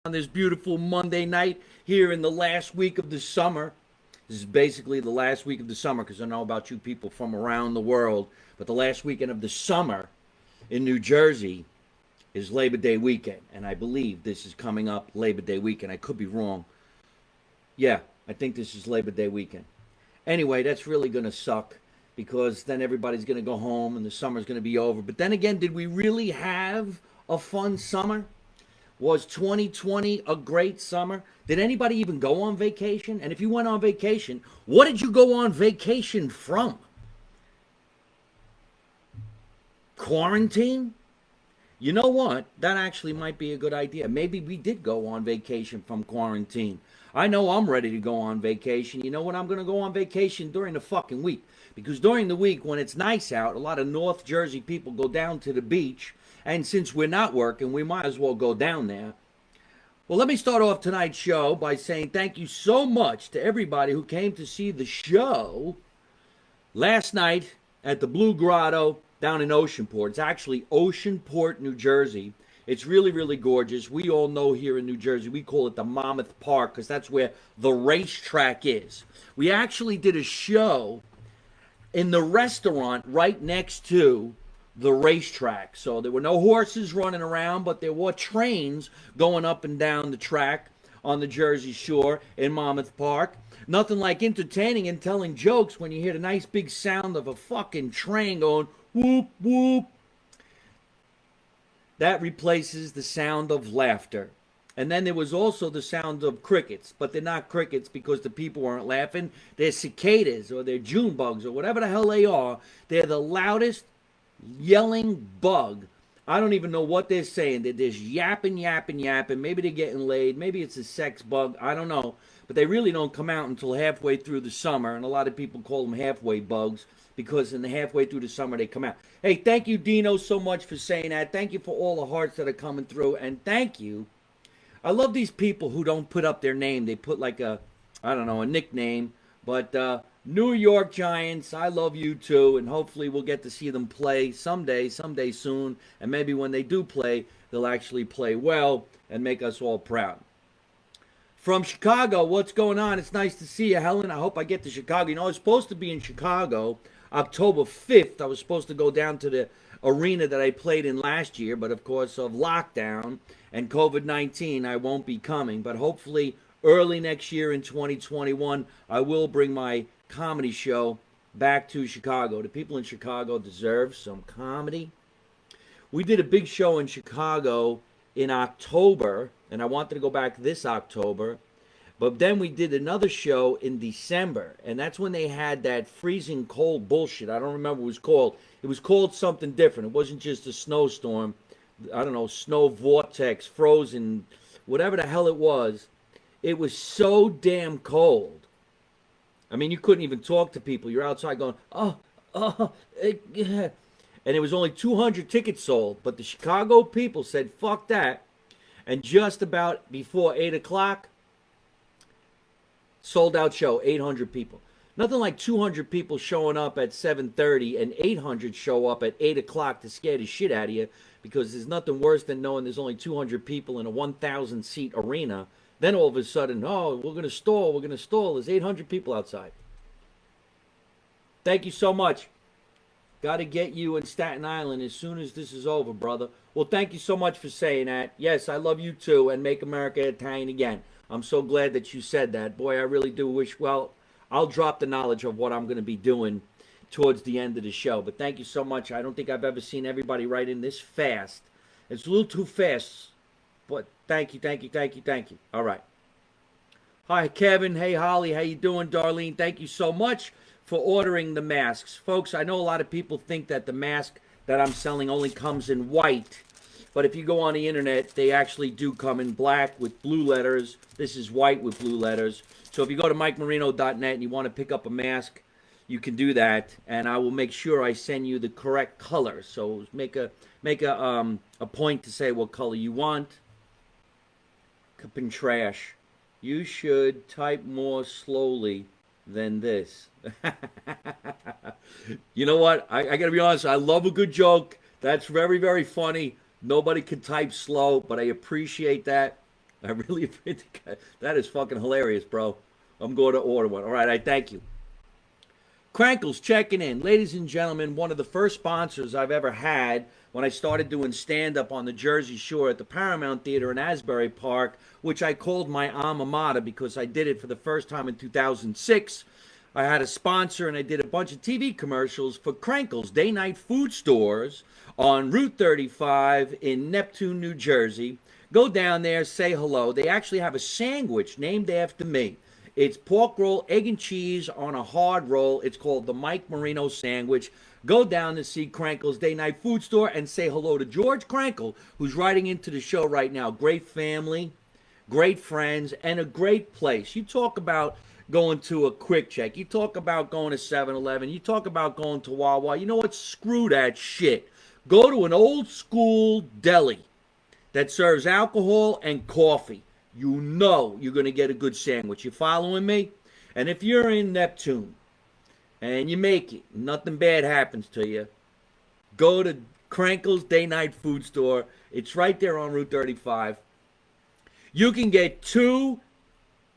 on this beautiful Monday night here in the last week of the summer. This is basically the last week of the summer because I know about you people from around the world, but the last weekend of the summer in New Jersey is Labor Day weekend, and I believe this is coming up Labor Day weekend. I could be wrong. Yeah, I think this is Labor Day weekend. Anyway, that's really going to suck because then everybody's going to go home and the summer's going to be over. But then again, did we really have a fun summer? Was 2020 a great summer? Did anybody even go on vacation? And if you went on vacation, what did you go on vacation from? Quarantine? You know what? That actually might be a good idea. Maybe we did go on vacation from quarantine. I know I'm ready to go on vacation. You know when I'm going to go on vacation? During the fucking week. Because during the week, when it's nice out, a lot of North Jersey people go down to the beach. And since we're not working, we might as well go down there. Well, let me start off tonight's show by saying thank you so much to everybody who came to see the show last night at the Blue Grotto down in Oceanport. It's actually Oceanport, New Jersey. It's really, really gorgeous. We all know here in New Jersey, we call it the Monmouth Park because that's where the racetrack is. We actually did a show in the restaurant right next to the racetrack. So there were no horses running around, but there were trains going up and down the track on the Jersey Shore in Monmouth Park. Nothing like entertaining and telling jokes when you hear the nice big sound of a fucking train going whoop whoop. That replaces the sound of laughter. And then there was also the sound of crickets, but they're not crickets because the people weren't laughing. They're cicadas or they're June bugs or whatever the hell they are. They're the loudest yelling bug. I don't even know what they're saying. They're just yapping, yapping, yapping. Maybe they're getting laid. Maybe it's a sex bug. I don't know. But they really don't come out until halfway through the summer. And a lot of people call them halfway bugs because in the halfway through the summer they come out. Hey, thank you, Dino, so much for saying that. Thank you for all the hearts that are coming through. And thank you. I love these people who don't put up their name. They put like a, I don't know, a nickname. But New York Giants, I love you too, and hopefully we'll get to see them play someday soon, and maybe when they do play, they'll actually play well and make us all proud. From Chicago, what's going on? It's nice to see you, Helen. I hope I get to Chicago. You know, I was supposed to be in Chicago October 5th. I was supposed to go down to the arena that I played in last year, but of course of lockdown and COVID-19, I won't be coming, but hopefully early next year in 2021, I will bring my comedy show back to Chicago. The people in Chicago deserve some comedy. We did a big show in Chicago in October, and I wanted to go back this October, but then we did another show in December, and that's when they had that freezing cold bullshit. I don't remember what it was called. It was called something different. It wasn't just a snowstorm. I don't know, snow vortex, frozen, whatever the hell it was. It was so damn cold. I mean, you couldn't even talk to people. You're outside going, yeah. And it was only 200 tickets sold. But the Chicago people said, fuck that. And just about before 8 o'clock, sold out show, 800 people. Nothing like 200 people showing up at 7:30 and 800 show up at 8 o'clock to scare the shit out of you, because there's nothing worse than knowing there's only 200 people in a 1,000 seat arena. Then all of a sudden, oh, we're going to stall. There's 800 people outside. Thank you so much. Got to get you in Staten Island as soon as this is over, brother. Well, thank you so much for saying that. Yes, I love you too, and make America Italian again. I'm so glad that you said that. Boy, I really do wish, well, I'll drop the knowledge of what I'm going to be doing towards the end of the show. But thank you so much. I don't think I've ever seen everybody write in this fast. It's a little too fast. But thank you. All right. Hi, Kevin. Hey, Holly. How you doing, Darlene? Thank you so much for ordering the masks. Folks, I know a lot of people think that the mask that I'm selling only comes in white. But if you go on the internet, they actually do come in black with blue letters. This is white with blue letters. So if you go to MikeMarino.net and you want to pick up a mask, you can do that. And I will make sure I send you the correct color. So make a point to say what color you want. Cupping trash. You should type more slowly than this. You know what? I got to be honest. I love a good joke. That's very, very funny. Nobody can type slow, but I appreciate that. I really think that is fucking hilarious, bro. I'm going to order one. All right, I thank you. Crankles checking in. Ladies and gentlemen, one of the first sponsors I've ever had when I started doing stand-up on the Jersey Shore at the Paramount Theater in Asbury Park, which I called my alma mater because I did it for the first time in 2006. I had a sponsor and I did a bunch of TV commercials for Crankles, day-night food stores on Route 35 in Neptune, New Jersey. Go down there, say hello. They actually have a sandwich named after me. It's pork roll, egg and cheese on a hard roll. It's called the Mike Marino sandwich. Go down to see Crankle's Day Night Food Store and say hello to George Crankle, who's writing into the show right now. Great family, great friends, and a great place. You talk about going to a Quick Check. You talk about going to 7-Eleven. You talk about going to Wawa. You know what? Screw that shit. Go to an old school deli that serves alcohol and coffee. You know you're going to get a good sandwich. You following me? And if you're in Neptune and you make it, nothing bad happens to you, go to Crankle's Day Night Food Store. It's right there on Route 35. You can get 2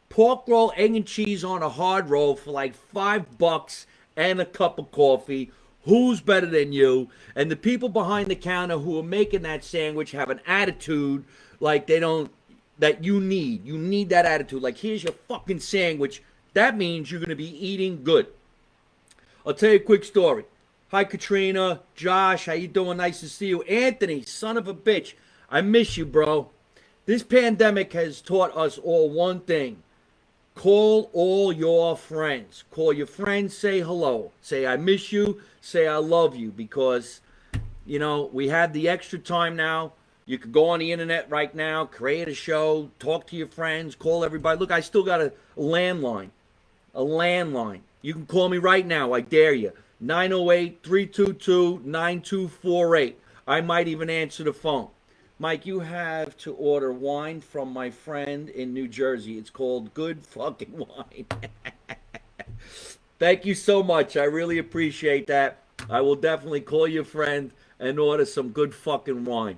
pork roll, egg and cheese on a hard roll for like $5 and a cup of coffee. Who's better than you? And the people behind the counter who are making that sandwich have an attitude like they don't, that you need. You need that attitude. Like, here's your fucking sandwich. That means you're going to be eating good. I'll tell you a quick story. Hi, Katrina. Josh, how you doing? Nice to see you. Anthony, son of a bitch. I miss you, bro. This pandemic has taught us all one thing. Call all your friends. Call your friends, say hello. Say, I miss you. Say, I love you. Because, you know, we have the extra time now. You could go on the internet right now, create a show, talk to your friends, call everybody. Look, I still got a landline. A landline. You can call me right now. I dare you. 908-322-9248. I might even answer the phone. Mike, you have to order wine from my friend in New Jersey. It's called Good Fucking Wine. Thank you so much. I really appreciate that. I will definitely call your friend and order some good fucking wine.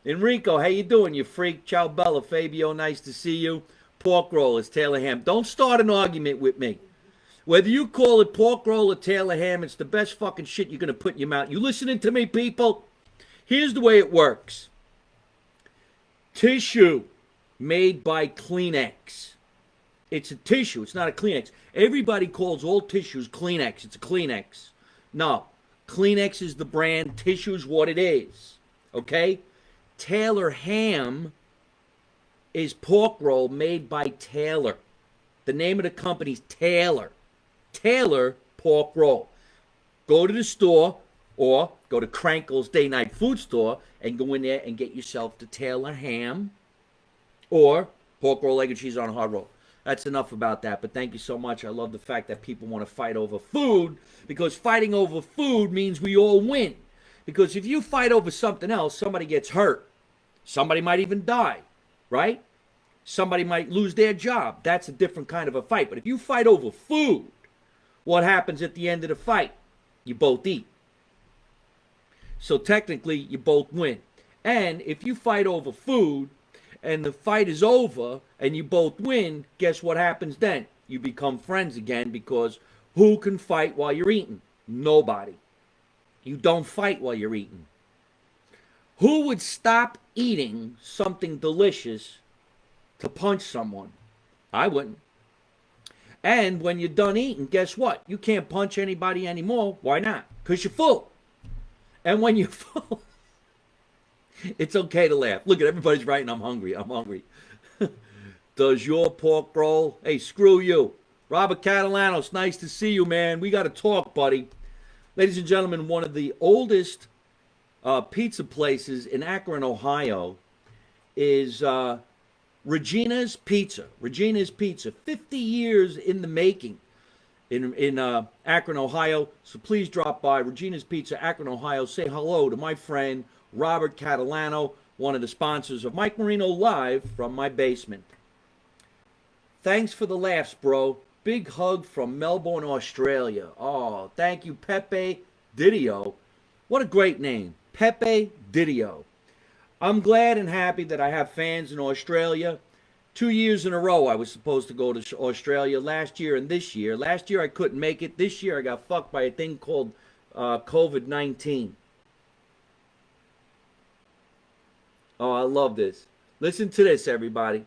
Enrico, how you doing, you freak? Ciao, Bella. Fabio, nice to see you. Pork roll is Taylor ham. Don't start an argument with me. Whether you call it pork roll or Taylor ham, it's the best fucking shit you're going to put in your mouth. You listening to me, people? Here's the way it works. Tissue made by Kleenex. It's a tissue. It's not a Kleenex. Everybody calls all tissues Kleenex. It's a Kleenex. No. Kleenex is the brand. Tissue is what it is. Okay? Taylor ham is pork roll made by Taylor. The name of the company's Taylor. Taylor pork roll. Go to the store or go to Crankle's Day Night Food Store and go in there and get yourself the Taylor ham or pork roll, egg and cheese on a hard roll. That's enough about that, but thank you so much. I love the fact that people want to fight over food because fighting over food means we all win. Because if you fight over something else, somebody gets hurt. Somebody might even die, right? Somebody might lose their job. That's a different kind of a fight. But if you fight over food, what happens at the end of the fight? You both eat. So technically, you both win. And if you fight over food and the fight is over and you both win, guess what happens then? You become friends again because who can fight while you're eating? Nobody. You don't fight while you're eating. Who would stop eating something delicious to punch someone? I wouldn't. And when you're done eating, guess what? You can't punch anybody anymore. Why not? Because you're full. And when you're full, it's okay to laugh. Look at everybody's writing, I'm hungry. I'm hungry. Does your pork roll? Hey, screw you. Robert Catalanos, nice to see you, man. We got to talk, buddy. Ladies and gentlemen, one of the oldest pizza places in Akron, Ohio is Regina's Pizza. Regina's Pizza, 50 years in the making in Akron, Ohio. So please drop by Regina's Pizza, Akron, Ohio. Say hello to my friend Robert Catalano, one of the sponsors of Mike Marino Live from my basement. Thanks for the laughs, bro. Big hug from Melbourne, Australia. Oh, thank you, Pepe Didio. What a great name, Pepe Didio. I'm glad and happy that I have fans in Australia. 2 years in a row I was supposed to go to Australia, last year and this year. Last year I couldn't make it. This year I got fucked by a thing called COVID-19. Oh, I love this. Listen to this, everybody.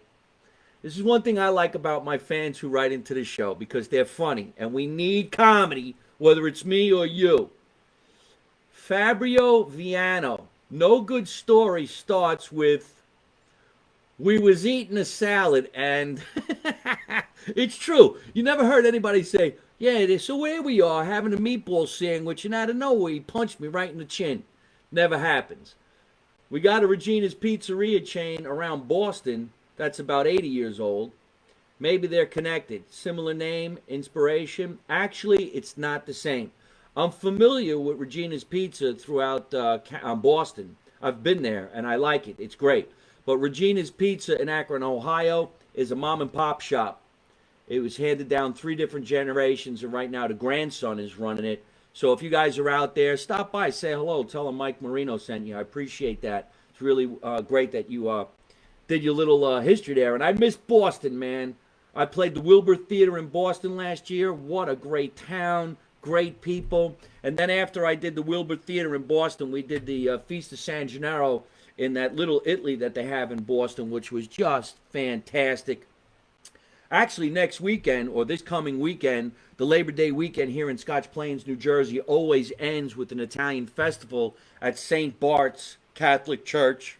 This is one thing I like about my fans who write into the show, because they're funny, and we need comedy, whether it's me or you. Fabio Viano. No good story starts with, "We was eating a salad and..." It's true. You never heard anybody say, "Yeah, so here we are having a meatball sandwich, and out of nowhere he punched me right in the chin." Never happens. We got a Regina's Pizzeria chain around Boston that's about 80 years old. Maybe they're connected. Similar name, inspiration. Actually, it's not the same. I'm familiar with Regina's Pizza throughout Boston. I've been there, and I like it. It's great. But Regina's Pizza in Akron, Ohio, is a mom and pop shop. It was handed down 3 different generations, and right now the grandson is running it. So if you guys are out there, stop by, say hello, tell them Mike Marino sent you. I appreciate that. It's really great that you did your little history there. And I miss Boston, man. I played the Wilbur Theater in Boston last year. What a great town, great people. And then after I did the Wilbur Theater in Boston, we did the Feast of San Gennaro in that little Italy that they have in Boston, which was just fantastic. Actually, next weekend, or this coming weekend, the Labor Day weekend here in Scotch Plains, New Jersey, always ends with an Italian festival at St. Bart's Catholic Church.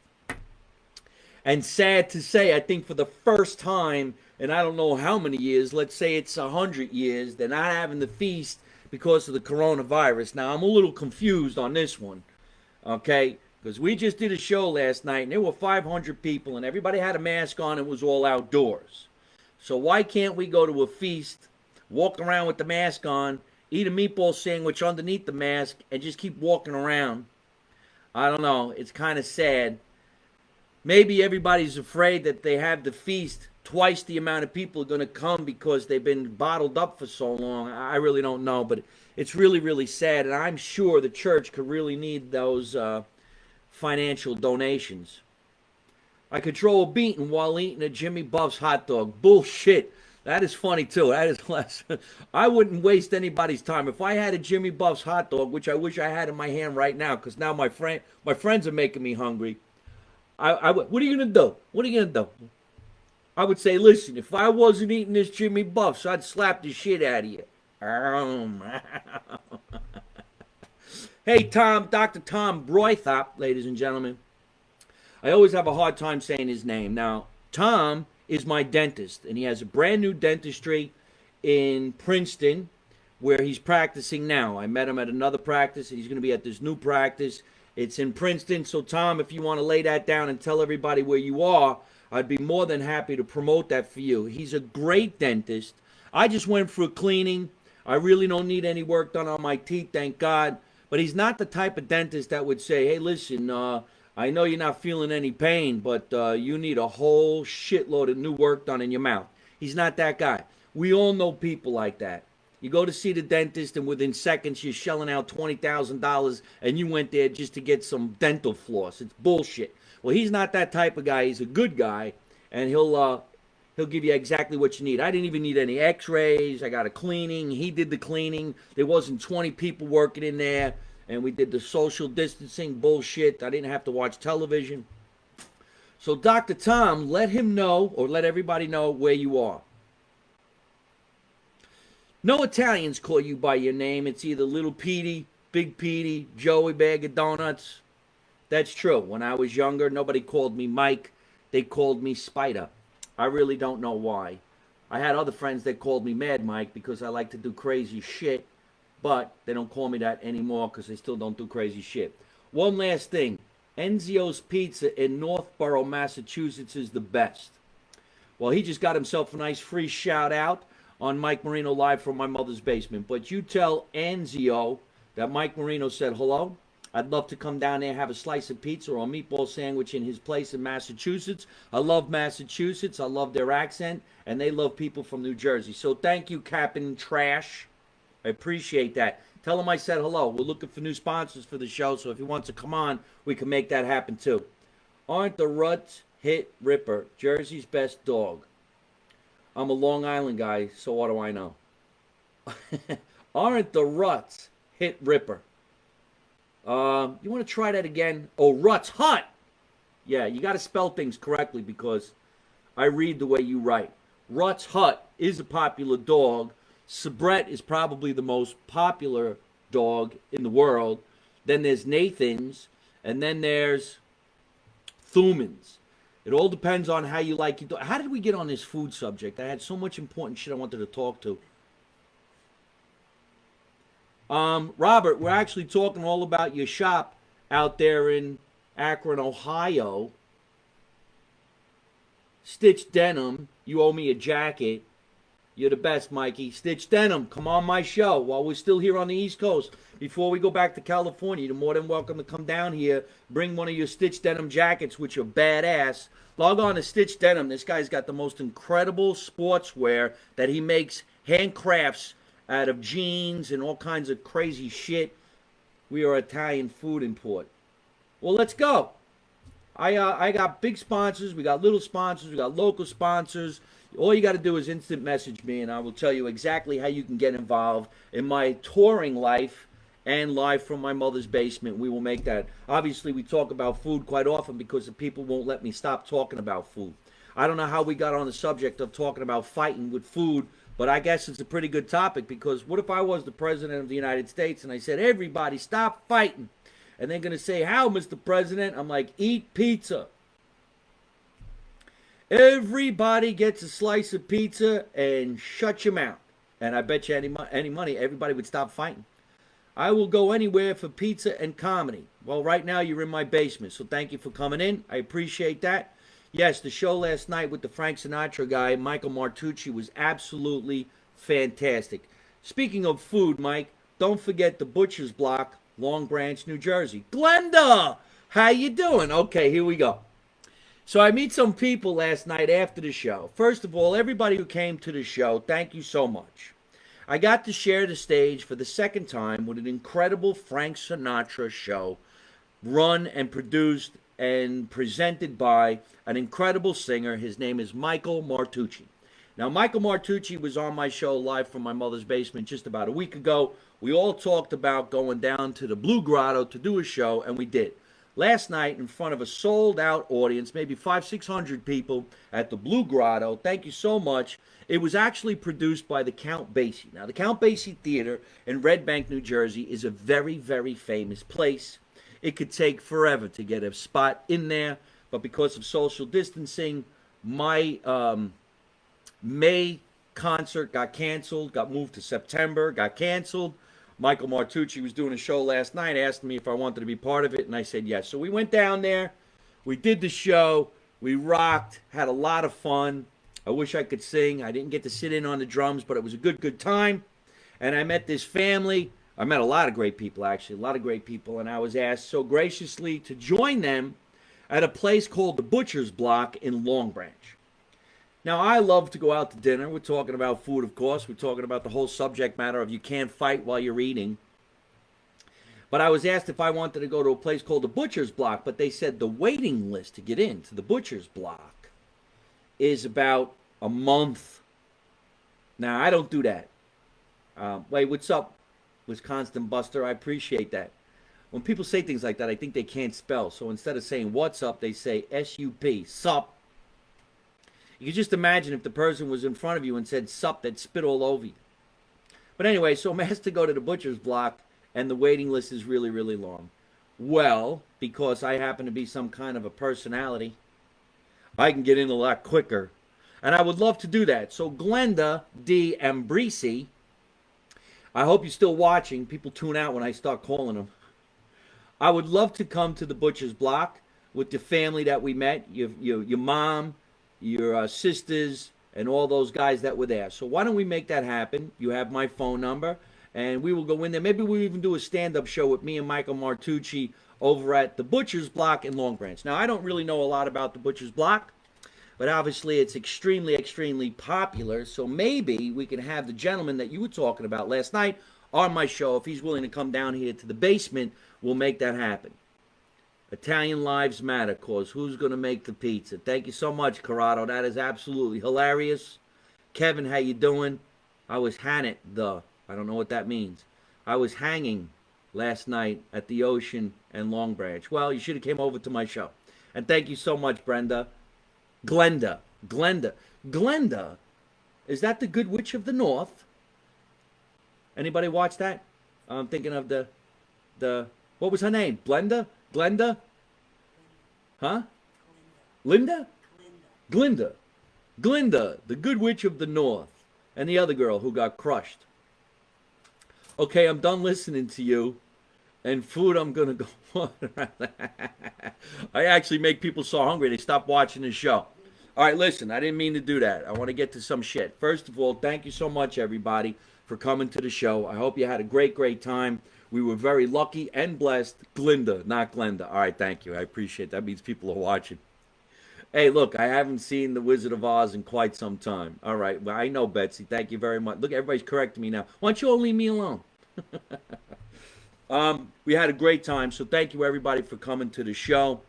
And sad to say, I think for the first time in I don't know how many years, let's say it's 100 years, they're not having the feast because of the coronavirus. Now, I'm a little confused on this one, okay? Because we just did a show last night, and there were 500 people, and everybody had a mask on. It was all outdoors. So why can't we go to a feast, walk around with the mask on, eat a meatball sandwich underneath the mask, and just keep walking around? I don't know. It's kind of sad. Maybe everybody's afraid that they have the feast, twice the amount of people are going to come because they've been bottled up for so long. I really don't know, but it's really, really sad, and I'm sure the church could really need those financial donations. I could throw a beating while eating a Jimmy Buff's hot dog. Bullshit. That is funny, too. That is less. I wouldn't waste anybody's time. If I had a Jimmy Buff's hot dog, which I wish I had in my hand right now, because now my friends are making me hungry, what are you going to do? What are you going to do? I would say, listen, if I wasn't eating this Jimmy Buff's, I'd slap the shit out of you. Hey, Dr. Tom Broythop, ladies and gentlemen. I always have a hard time saying his name. Now, Tom is my dentist, and he has a brand new dentistry in Princeton where he's practicing now. I met him at another practice, and he's going to be at this new practice. It's in Princeton. So, Tom, if you want to lay that down and tell everybody where you are, I'd be more than happy to promote that for you. He's a great dentist. I just went for a cleaning. I really don't need any work done on my teeth, thank God. But he's not the type of dentist that would say, hey, listen, I know you're not feeling any pain, but you need a whole shitload of new work done in your mouth. He's not that guy. We all know people like that. You go to see the dentist, and within seconds, you're shelling out $20,000, and you went there just to get some dental floss. It's bullshit. Well, he's not that type of guy. He's a good guy, and he'll give you exactly what you need. I didn't even need any x-rays. I got a cleaning. He did the cleaning. There wasn't 20 people working in there. And we did the social distancing bullshit. I didn't have to watch television. So Dr. Tom, let him know, or let everybody know where you are. No Italians call you by your name. It's either Little Petey, Big Petey, Joey Bag of Donuts. That's true. When I was younger, nobody called me Mike. They called me Spider. I really don't know why. I had other friends that called me Mad Mike because I like to do crazy shit. But they don't call me that anymore because they still don't do crazy shit. One last thing. Enzio's Pizza in Northborough, Massachusetts is the best. Well, he just got himself a nice free shout out on Mike Marino Live from my mother's basement. But you tell Enzio that Mike Marino said hello. I'd love to come down there and have a slice of pizza or a meatball sandwich in his place in Massachusetts. I love Massachusetts. I love their accent. And they love people from New Jersey. So thank you, Captain Trash. I appreciate that. Tell him I said hello. We're looking for new sponsors for the show, so if he wants to come on, we can make that happen too. Aren't the ruts Hit Ripper, Jersey's best dog. I'm a Long Island guy, so what do I know? Aren't the ruts Hit Ripper? You want to try that again? Oh, Ruts Hut. Yeah, you got to spell things correctly because I read the way you write. Ruts Hut is a popular dog. Sabret is probably the most popular dog in the world. Then there's Nathan's, and then there's Thuman's. It all depends on how you like it. How did we get on this food subject? I had so much important shit I wanted to talk to. Robert, we're actually talking all about your shop out there in Akron, Ohio. Stitch Denim, you owe me a jacket. You're the best, Mikey. Stitch Denim, come on my show while we're still here on the East Coast. Before we go back to California, you're more than welcome to come down here. Bring one of your Stitch Denim jackets, which are badass. Log on to Stitch Denim. This guy's got the most incredible sportswear that he makes handcrafts out of jeans and all kinds of crazy shit. We are Italian food import. Well, let's go. I got big sponsors. We got little sponsors. We got local sponsors. All you got to do is instant message me, and I will tell you exactly how you can get involved in my touring life and live from my mother's basement. We will make that. Obviously, we talk about food quite often because the people won't let me stop talking about food. I don't know how we got on the subject of talking about fighting with food, but I guess it's a pretty good topic because what if I was the president of the United States and I said, everybody stop fighting? And they're going to say, how, Mr. President? I'm like, eat pizza. Everybody gets a slice of pizza and shut your mouth. And I bet you any money, everybody would stop fighting. I will go anywhere for pizza and comedy. Well, right now you're in my basement, so thank you for coming in. I appreciate that. Yes, the show last night with the Frank Sinatra guy, Michael Martucci, was absolutely fantastic. Speaking of food, Mike, don't forget the Butcher's Block, Long Branch, New Jersey. Glenda, how you doing? Okay, here we go. So I meet some people last night after the show. First of all, everybody who came to the show, thank you so much. I got to share the stage for the second time with an incredible Frank Sinatra show, run and produced and presented by an incredible singer. His name is Michael Martucci. Now, Michael Martucci was on my show live from my mother's basement just about a week ago. We all talked about going down to the Blue Grotto to do a show, and we did. Last night, in front of a sold-out audience, maybe 500-600 people at the Blue Grotto, thank you so much. It was actually produced by the Count Basie. Now, the Count Basie Theater in Red Bank, New Jersey is a very, very famous place. It could take forever to get a spot in there, but because of social distancing, my May concert got canceled, got moved to September, got canceled. Michael Martucci was doing a show last night, asked me if I wanted to be part of it, and I said yes. So we went down there, we did the show, we rocked, had a lot of fun. I wish I could sing. I didn't get to sit in on the drums, but it was a good time. And I met this family. I met a lot of great people, actually, a lot of great people, and I was asked so graciously to join them at a place called the Butcher's Block in Long Branch. Now, I love to go out to dinner. We're talking about food, of course. We're talking about the whole subject matter of you can't fight while you're eating. But I was asked if I wanted to go to a place called the Butcher's Block, but they said the waiting list to get into the Butcher's Block is about a month. Now, I don't do that. Wait, what's up, Wisconsin Buster? I appreciate that. When people say things like that, I think they can't spell. So instead of saying what's up, they say S-U-P, sup. You can just imagine if the person was in front of you and said sup, they'd spit all over you. But anyway, so I'm asked to go to the Butcher's Block, and the waiting list is really, really long. Well, because I happen to be some kind of a personality, I can get in a lot quicker. And I would love to do that. So Glenda D. Ambrisi, I hope you're still watching. People tune out when I start calling them. I would love to come to the Butcher's Block with the family that we met, your mom, your sisters, and all those guys that were there. So why don't we make that happen? You have my phone number, and we will go in there. Maybe we'll even do a stand-up show with me and Michael Martucci over at the Butcher's Block in Long Branch. Now, I don't really know a lot about the Butcher's Block, but obviously it's extremely, extremely popular. So maybe we can have the gentleman that you were talking about last night on my show. If he's willing to come down here to the basement, we'll make that happen. Italian Lives Matter cause. Who's going to make the pizza? Thank you so much, Corrado. That is absolutely hilarious. Kevin, how you doing? I was hanging I don't know what that means. I was hanging last night at the ocean and Long Branch. Well, you should have came over to my show. And thank you so much, Brenda. Glenda. Glenda. Is that the Good Witch of the North? Anybody watch that? I'm thinking of the what was her name? Glenda? Huh? Linda? Glinda. Glinda, the Good Witch of the North. And the other girl who got crushed. Okay, I'm done listening to you. And food, I'm going to go. I actually make people so hungry they stop watching the show. All right, listen, I didn't mean to do that. I want to get to some shit. First of all, thank you so much, everybody, for coming to the show. I hope you had a great time. We were very lucky and blessed. Glinda, not Glenda. All right, thank you. I appreciate that. That means people are watching. Hey, look, I haven't seen The Wizard of Oz in quite some time. All right, well, I know, Betsy. Thank you very much. Look, everybody's correcting me now. Why don't you all leave me alone? We had a great time, so thank you, everybody, for coming to the show.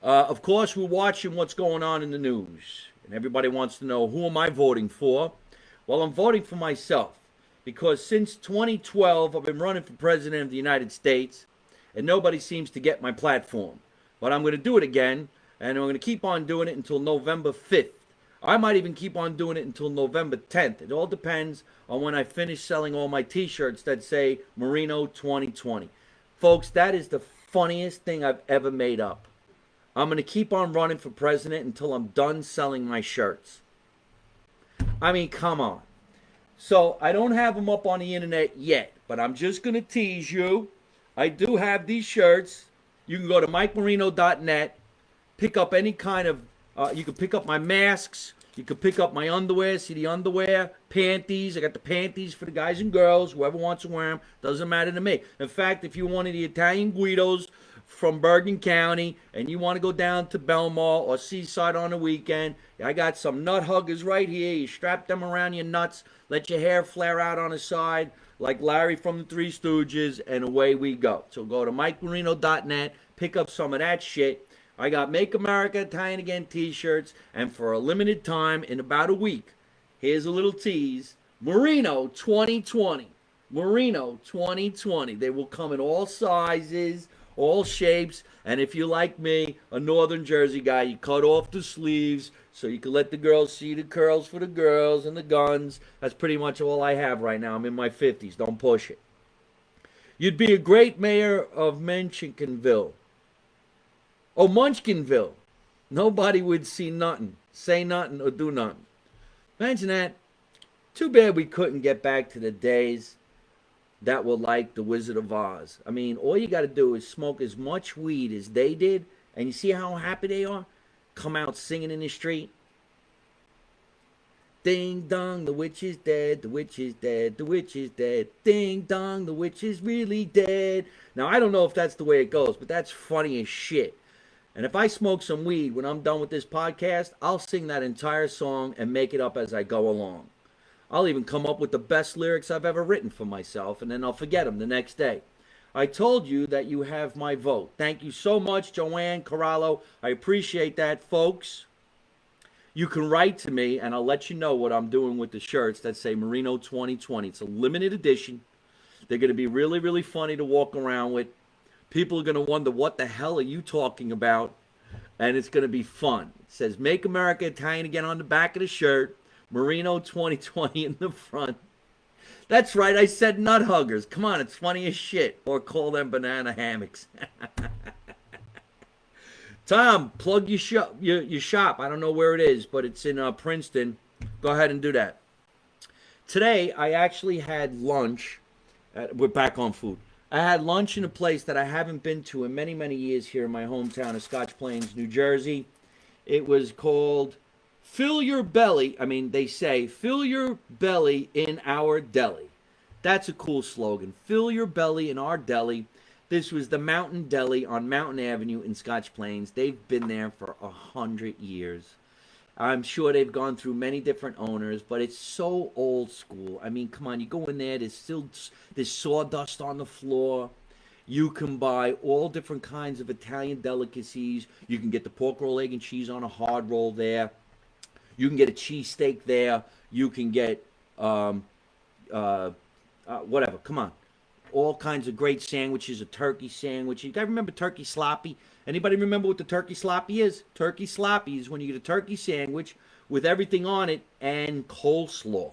Of course, we're watching what's going on in the news, and everybody wants to know, who am I voting for? Well, I'm voting for myself, because since 2012, I've been running for president of the United States, and nobody seems to get my platform. But I'm going to do it again, and I'm going to keep on doing it until November 5th. I might even keep on doing it until November 10th. It all depends on when I finish selling all my t-shirts that say Marino 2020. Folks, that is the funniest thing I've ever made up. I'm going to keep on running for president until I'm done selling my shirts. I mean, come on. So I don't have them up on the internet yet, but I'm just going to tease you. I do have these shirts. You can go to MikeMarino.net, pick up any kind of, you can pick up my masks, you can pick up my underwear, see the underwear, panties. I got the panties for the guys and girls, whoever wants to wear them, doesn't matter to me. In fact, if you're one of the Italian Guidos from Bergen County and you want to go down to Belmont or Seaside on the weekend, I got some nut huggers right here. You strap them around your nuts, let your hair flare out on the side like Larry from the Three Stooges, and away we go. So go to MikeMarino.net, pick up some of that shit. I got Make America Italian Again t-shirts, and for a limited time, in about a week, here's a little tease, Marino 2020. Marino 2020. They will come in all sizes, all shapes, and if you're like me, a Northern Jersey guy, you cut off the sleeves so you can let the girls see the curls for the girls and the guns. That's pretty much all I have right now. I'm in my 50s. Don't push it. You'd be a great mayor of Menschenkenville. Oh, Munchkinville. Nobody would see nothing, say nothing, or do nothing. Imagine that. Too bad we couldn't get back to the days that were like the Wizard of Oz. I mean, all you got to do is smoke as much weed as they did, and you see how happy they are? Come out singing in the street. Ding dong, the witch is dead, the witch is dead, the witch is dead. Ding dong, the witch is really dead. Now, I don't know if that's the way it goes, but that's funny as shit. And if I smoke some weed when I'm done with this podcast, I'll sing that entire song and make it up as I go along. I'll even come up with the best lyrics I've ever written for myself, and then I'll forget them the next day. I told you that you have my vote. Thank you so much, Joanne Corallo. I appreciate that, folks. You can write to me, and I'll let you know what I'm doing with the shirts that say Marino 2020. It's a limited edition. They're going to be really, really funny to walk around with. People are going to wonder, what the hell are you talking about? And it's going to be fun. It says, Make America Italian Again on the back of the shirt. Marino 2020 in the front. That's right, I said nut huggers. Come on, it's funny as shit. Or call them banana hammocks. Tom, plug your shop. I don't know where it is, but it's in Princeton. Go ahead and do that. Today, I actually had lunch. We're back on food. I had lunch in a place that I haven't been to in many, many years here in my hometown of Scotch Plains, New Jersey. It was called Fill Your Belly. I mean, they say, fill your belly in our deli. That's a cool slogan. Fill your belly in our deli. This was the Mountain Deli on Mountain Avenue in Scotch Plains. They've been there for 100 years. I'm sure they've gone through many different owners, but it's so old school. I mean, come on, you go in there, there's sawdust on the floor. You can buy all different kinds of Italian delicacies. You can get the pork roll, egg, and cheese on a hard roll there. You can get a cheesesteak there. You can get whatever. Come on, all kinds of great sandwiches. A turkey sandwich. You guys remember turkey sloppy? Anybody remember what the turkey sloppy is? Turkey sloppy is when you get a turkey sandwich with everything on it and coleslaw.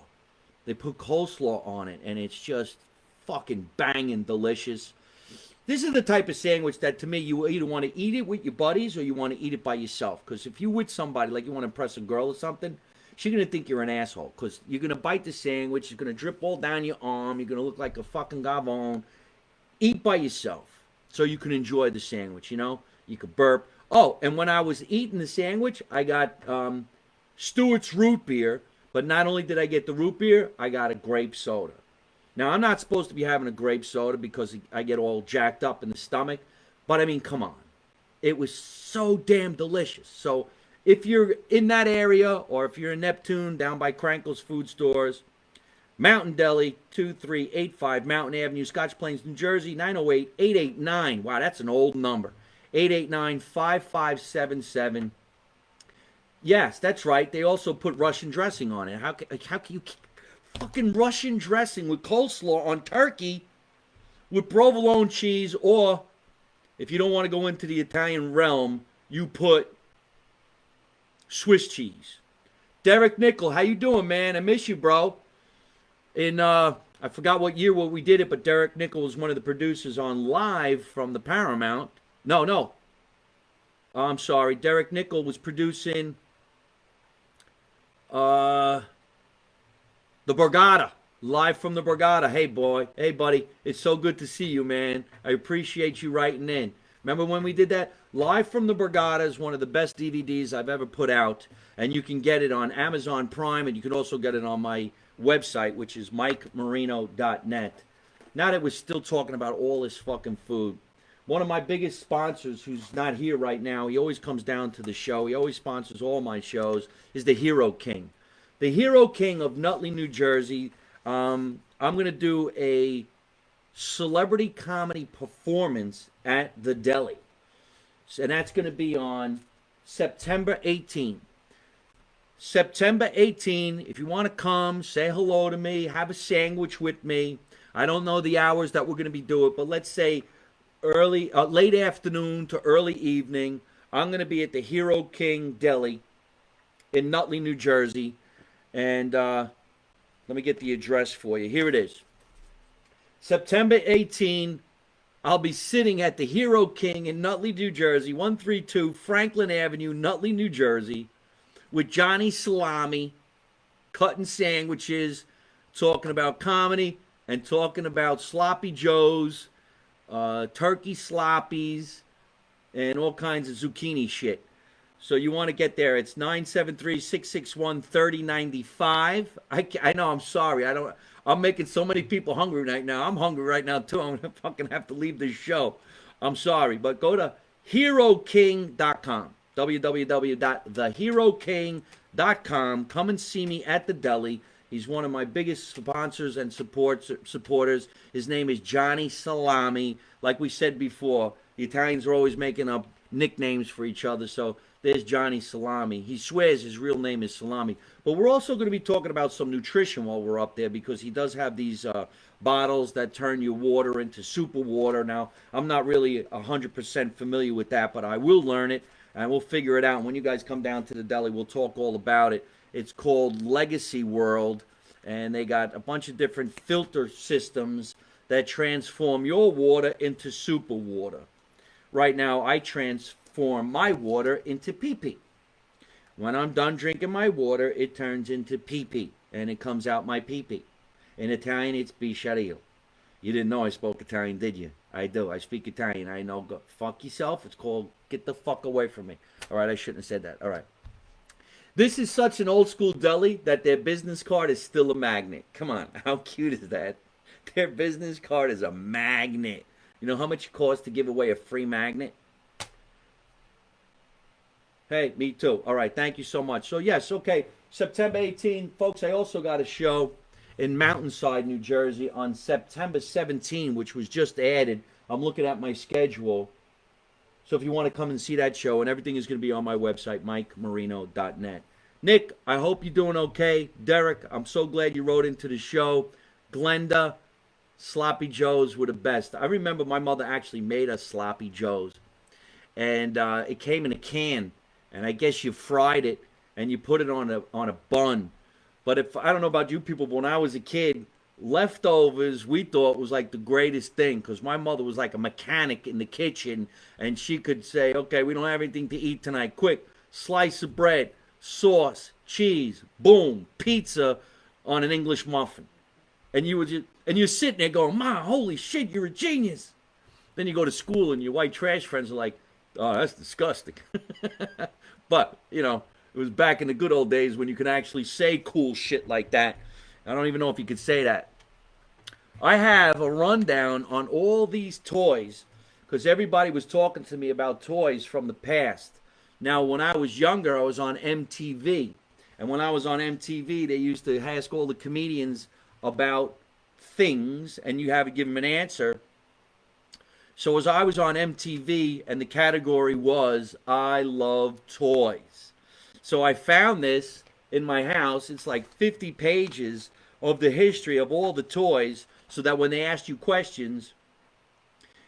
They put coleslaw on it, and it's just fucking banging delicious. This is the type of sandwich that, to me, you either want to eat it with your buddies or you want to eat it by yourself. Because if you're with somebody, like you want to impress a girl or something, she's going to think you're an asshole. Because you're going to bite the sandwich, it's going to drip all down your arm, you're going to look like a fucking gavone. Eat by yourself so you can enjoy the sandwich, you know? You could burp. Oh, and when I was eating the sandwich, I got Stewart's root beer. But not only did I get the root beer, I got a grape soda. Now, I'm not supposed to be having a grape soda because I get all jacked up in the stomach. But, I mean, come on. It was so damn delicious. So, if you're in that area or if you're in Neptune down by Krankel's Food Stores, Mountain Deli, 2385 Mountain Avenue, Scotch Plains, New Jersey, 908-889. Wow, that's an old number. 889-5577. Yes, that's right. They also put Russian dressing on it. How can you fucking Russian dressing with coleslaw on turkey with provolone cheese, or if you don't want to go into the Italian realm, you put Swiss cheese. Derek Nichols, how you doing, man? I miss you, bro. I forgot what year we did it, but Derek Nichols was one of the producers on Live from the Paramount. No. I'm sorry. Derek Nichols was producing the Borgata, live from the Borgata. Hey, boy. Hey, buddy. It's so good to see you, man. I appreciate you writing in. Remember when we did that? Live from the Borgata is one of the best DVDs I've ever put out, and you can get it on Amazon Prime, and you can also get it on my website, which is mikemarino.net. Now that we're still talking about all this fucking food, one of my biggest sponsors, who's not here right now, he always comes down to the show, he always sponsors all my shows, is the Hero King. The Hero King of Nutley, New Jersey. I'm going to do a celebrity comedy performance at the Deli. And that's going to be on September 18. September 18, if you want to come, say hello to me, have a sandwich with me. I don't know the hours that we're going to be doing, but let's say late afternoon to early evening. I'm going to be at the Hero King Deli in Nutley, New Jersey. And let me get the address for you. Here it is. September 18, I'll be sitting at the Hero King in Nutley, New Jersey, 132 Franklin Avenue, Nutley, New Jersey, with Johnny Salami, cutting sandwiches, talking about comedy, and talking about sloppy joes, turkey sloppies, and all kinds of zucchini shit. So you want to get there. It's 973-661-3095. I know, I'm sorry. I'm making so many people hungry right now. I'm hungry right now, too. I'm going to fucking have to leave this show. I'm sorry. But go to HeroKing.com. www.theheroking.com. Come and see me at the Deli. He's one of my biggest sponsors and supporters. His name is Johnny Salami. Like we said before, the Italians are always making up nicknames for each other. So there's Johnny Salami. He swears his real name is Salami. But we're also going to be talking about some nutrition while we're up there, because he does have these bottles that turn your water into super water. Now, I'm not really 100% familiar with that, but I will learn it, and we'll figure it out. When you guys come down to the Deli, we'll talk all about it. It's called Legacy World, and they got a bunch of different filter systems that transform your water into super water. Right now, I transform my water into pee-pee. When I'm done drinking my water, it turns into pee-pee, and it comes out my pee-pee. In Italian, it's bisciarrillo. You didn't know I spoke Italian, did you? I do. I speak Italian. I know. Go fuck yourself. It's called get the fuck away from me. All right, I shouldn't have said that. All right. This is such an old school deli that their business card is still a magnet. Come on, how cute is that? Their business card is a magnet. You know how much it costs to give away a free magnet? Hey, me too. All right, thank you so much. So yes, okay, September 18, folks, I also got a show in Mountainside, New Jersey on September 17, which was just added I'm looking at my schedule. So if you want to come and see that show, and everything is going to be on my website, mikemarino.net. Nick, I hope you're doing okay. Derek, I'm so glad you wrote into the show. Glenda, sloppy joes were the best. I remember my mother actually made us sloppy joes, and it came in a can, and I guess you fried it and you put it on a bun. But if I don't know about you people, but when I was a kid, leftovers we thought was like the greatest thing because my mother was like a mechanic in the kitchen, and she could say, "Okay, we don't have anything to eat tonight. Quick, slice of bread, sauce, cheese, boom, pizza on an English muffin." And you would just, and you're sitting there going, "Ma, holy shit, you're a genius." Then you go to school and your white trash friends are like, "Oh, that's disgusting." But, you know, it was back in the good old days when you could actually say cool shit like that. I don't even know if you could say that. I have a rundown on all these toys because everybody was talking to me about toys from the past. Now, when I was younger, I was on MTV. And when I was on MTV, they used to ask all the comedians about things, and you have to give them an answer. So as I was on MTV, and the category was I love toys. So I found this in my house. It's like 50 pages of the history of all the toys, so that when they asked you questions,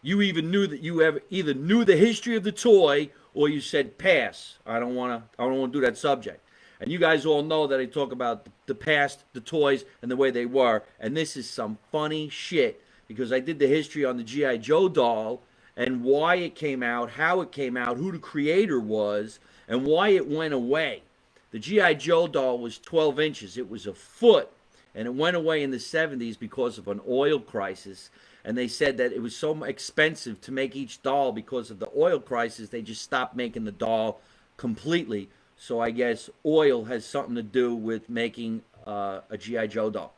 you even knew that you either knew the history of the toy or you said pass. I don't want to do that subject. And you guys all know that I talk about the past, the toys, and the way they were. And this is some funny shit because I did the history on the G.I. Joe doll and why it came out, how it came out, who the creator was, and why it went away. The G.I. Joe doll was 12 inches. It was a foot. And it went away in the 70s because of an oil crisis. And they said that it was so expensive to make each doll because of the oil crisis, they just stopped making the doll completely. So I guess oil has something to do with making a G.I. Joe doll.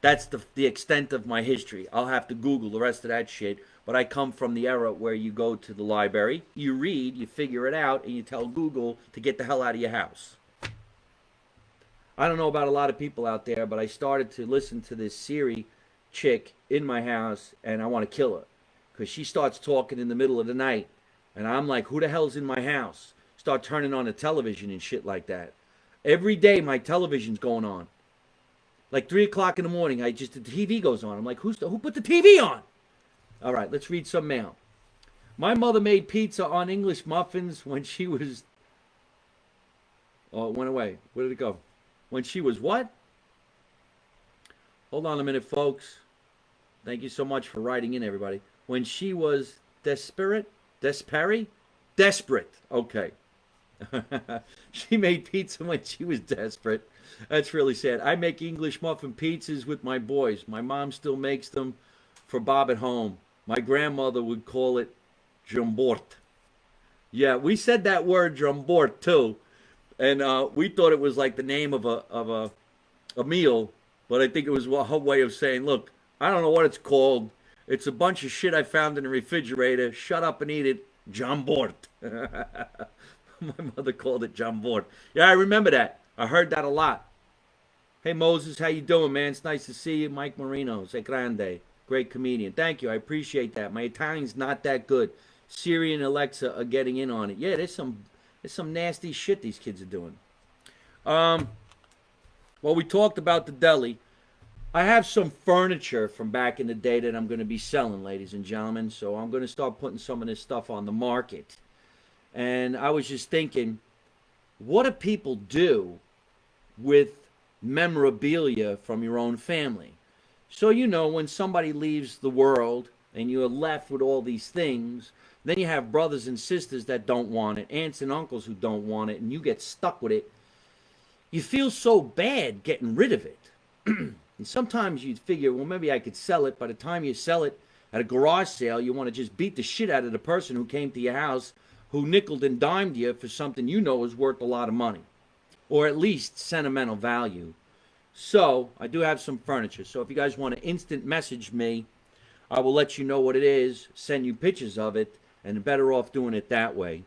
That's the extent of my history. I'll have to Google the rest of that shit. But I come from the era where you go to the library, you read, you figure it out, and you tell Google to get the hell out of your house. I don't know about a lot of people out there, but I started to listen to this Siri chick in my house, and I want to kill her. Because she starts talking in the middle of the night. And I'm like, who the hell's in my house? Start turning on the television and shit like that. Every day my television's going on. Like 3 o'clock in the morning, the TV goes on. I'm like, who put the TV on? All right, let's read some mail. My mother made pizza on English muffins when she was... Oh, it went away. Where did it go? When she was what? Hold on a minute, folks. Thank you so much for writing in, everybody. When she was desperate? Desperate. Okay. She made pizza when she was desperate. That's really sad. I make English muffin pizzas with my boys. My mom still makes them for Bob at home. My grandmother would call it jambort. Yeah, we said that word jambort too. And we thought it was like the name of a meal, but I think it was her way of saying, look, I don't know what it's called. It's a bunch of shit I found in the refrigerator. Shut up and eat it. Jambort. My mother called it jambort. Yeah, I remember that. I heard that a lot. Hey, Moses, how you doing, man? It's nice to see you. Mike Marino. Sei grande. Great comedian. Thank you. I appreciate that. My Italian's not that good. Siri and Alexa are getting in on it. Yeah, there's some nasty shit these kids are doing. Well, we talked about the deli. I have some furniture from back in the day that I'm going to be selling, ladies and gentlemen. So I'm going to start putting some of this stuff on the market. And I was just thinking, what do people do with memorabilia from your own family? So, you know, when somebody leaves the world and you're left with all these things, then you have brothers and sisters that don't want it, aunts and uncles who don't want it, and you get stuck with it. You feel so bad getting rid of it. And sometimes you figure, well, maybe I could sell it. By the time you sell it at a garage sale, you want to just beat the shit out of the person who came to your house, who nickeled and dimed you for something you know is worth a lot of money, or at least sentimental value. So I do have some furniture. So if you guys want to instant message me, I will let you know what it is, send you pictures of it, and better off doing it that way.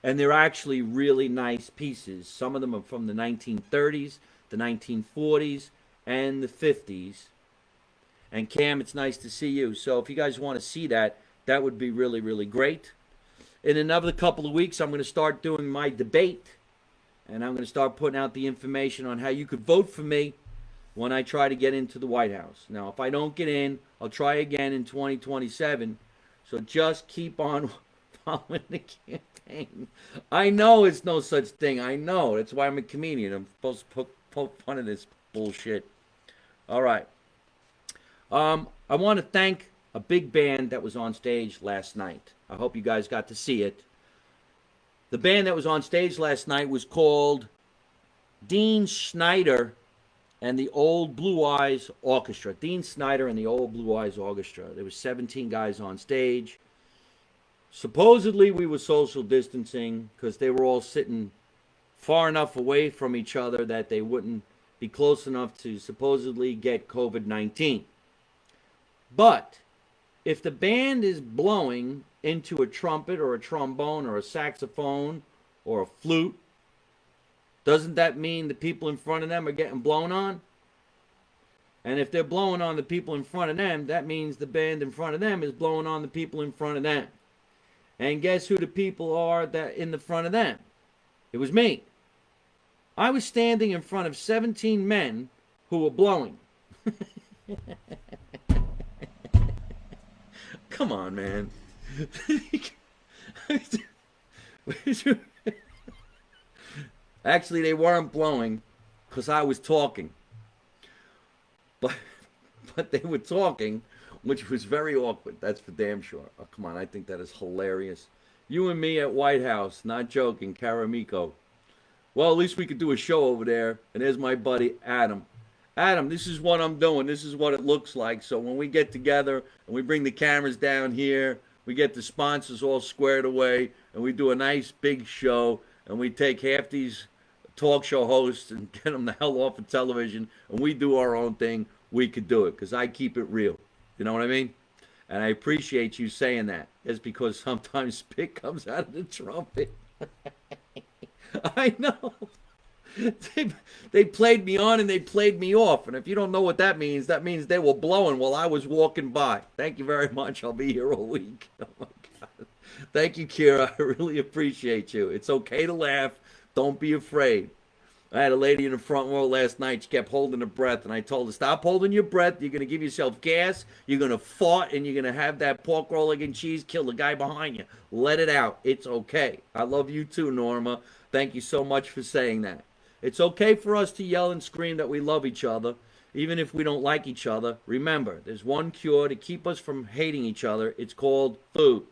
And they're actually really nice pieces. Some of them are from the 1930s, the 1940s, and the 50s. And Cam, it's nice to see you. So if you guys want to see that, that would be really, really great. In another couple of weeks, I'm going to start doing my debate. And I'm going to start putting out the information on how you could vote for me when I try to get into the White House. Now, if I don't get in, I'll try again in 2027. So just keep on following the campaign. I know it's no such thing. I know. That's why I'm a comedian. I'm supposed to poke fun of this bullshit. All right. I want to thank a big band that was on stage last night. I hope you guys got to see it. The band that was on stage last night was called Dean Snyder and the Old Blue Eyes Orchestra. Dean Snyder and the Old Blue Eyes Orchestra. There were 17 guys on stage. Supposedly we were social distancing because they were all sitting far enough away from each other that they wouldn't be close enough to supposedly get COVID-19. But if the band is blowing into a trumpet or a trombone or a saxophone or a flute, doesn't that mean the people in front of them are getting blown on? And if they're blowing on the people in front of them, that means the band in front of them is blowing on the people in front of them. And guess who the people are that in the front of them? It was me. I was standing in front of 17 men who were blowing. Come on, man. Actually, they weren't blowing because I was talking. But they were talking, which was very awkward. That's for damn sure. Oh, come on, I think that is hilarious. You and me at White House, not joking, Caramico. Well, at least we could do a show over there. And there's my buddy, Adam. Adam, this is what I'm doing. This is what it looks like. So when we get together and we bring the cameras down here, we get the sponsors all squared away, and we do a nice big show, and we take half these talk show hosts and get them the hell off of television, and we do our own thing, we could do it, because I keep it real. You know what I mean? And I appreciate you saying that. It's because sometimes spit comes out of the trumpet. I know. They played me on and they played me off. And if you don't know what that means they were blowing while I was walking by. Thank you very much. I'll be here all week. Oh, my God. Thank you, Kira. I really appreciate you. It's okay to laugh. Don't be afraid. I had a lady in the front row last night. She kept holding her breath, and I told her, stop holding your breath. You're going to give yourself gas. You're going to fart, and you're going to have that pork roll, egg, and cheese kill the guy behind you. Let it out. It's okay. I love you too, Norma. Thank you so much for saying that. It's okay for us to yell and scream that we love each other, even if we don't like each other. Remember, there's one cure to keep us from hating each other. It's called food.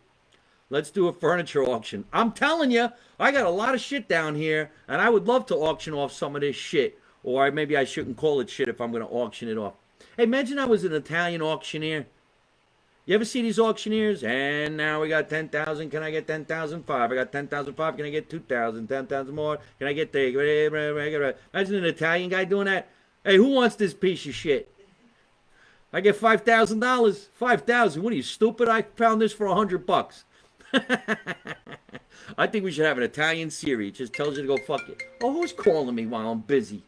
Let's do a furniture auction. I'm telling you, I got a lot of shit down here, and I would love to auction off some of this shit. Or maybe I shouldn't call it shit if I'm going to auction it off. Hey, imagine I was an Italian auctioneer. You ever see these auctioneers? And now we got 10,000. Can I get 10,005? I got 10,005. Can I get 2,000? 10,000 more. Can I get the... Imagine an Italian guy doing that. Hey, who wants this piece of shit? I get $5,000. $5,000. What are you, stupid? I found this for $100. I think we should have an Italian series. It just tells you to go fuck it. Oh, who's calling me while I'm busy?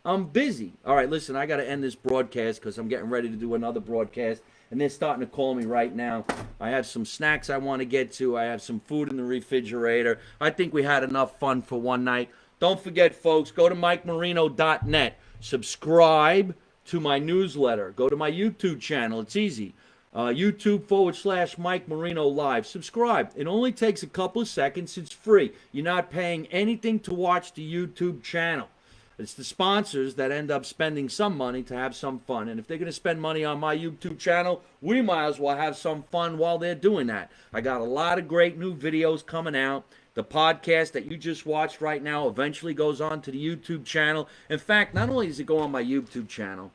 I'm busy. All right, listen, I got to end this broadcast because I'm getting ready to do another broadcast, and they're starting to call me right now. I have some snacks I want to get to. I have some food in the refrigerator. I think we had enough fun for one night. Don't forget, folks, go to MikeMarino.net. Subscribe to my newsletter. Go to my YouTube channel. It's easy. YouTube.com/Mike Marino Live. Subscribe. It only takes a couple of seconds. It's free. You're not paying anything to watch the YouTube channel. It's the sponsors that end up spending some money to have some fun. And if they're going to spend money on my YouTube channel, we might as well have some fun while they're doing that. I got a lot of great new videos coming out. The podcast that you just watched right now eventually goes on to the YouTube channel. In fact, not only does it go on my YouTube channel,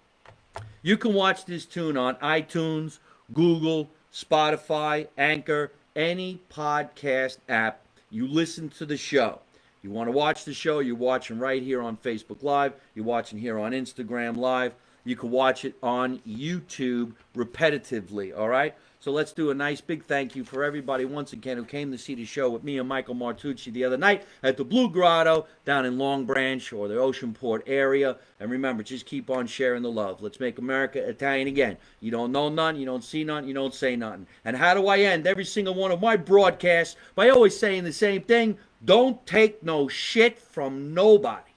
you can watch this tune on iTunes, Google, Spotify, Anchor, any podcast app. You listen to the show. You want to watch the show, you're watching right here on Facebook Live. You're watching here on Instagram Live. You can watch it on YouTube repetitively, all right? So let's do a nice big thank you for everybody once again who came to see the show with me and Michael Martucci the other night at the Blue Grotto down in Long Branch or the Oceanport area. And remember, just keep on sharing the love. Let's make America Italian again. You don't know none, you don't see none, you don't say nothing. And how do I end every single one of my broadcasts? By always saying the same thing: don't take no shit from nobody.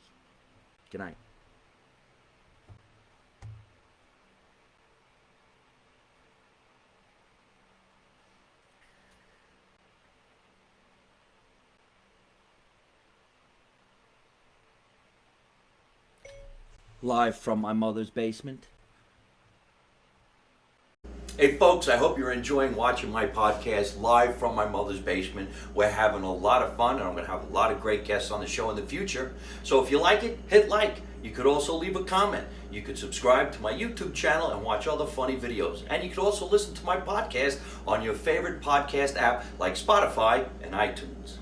Good night. Live from my mother's basement. Hey folks, I hope you're enjoying watching my podcast live from my mother's basement. We're having a lot of fun, and I'm going to have a lot of great guests on the show in the future. So if you like it, hit like. You could also leave a comment. You could subscribe to my YouTube channel and watch other funny videos. And you could also listen to my podcast on your favorite podcast app like Spotify and iTunes.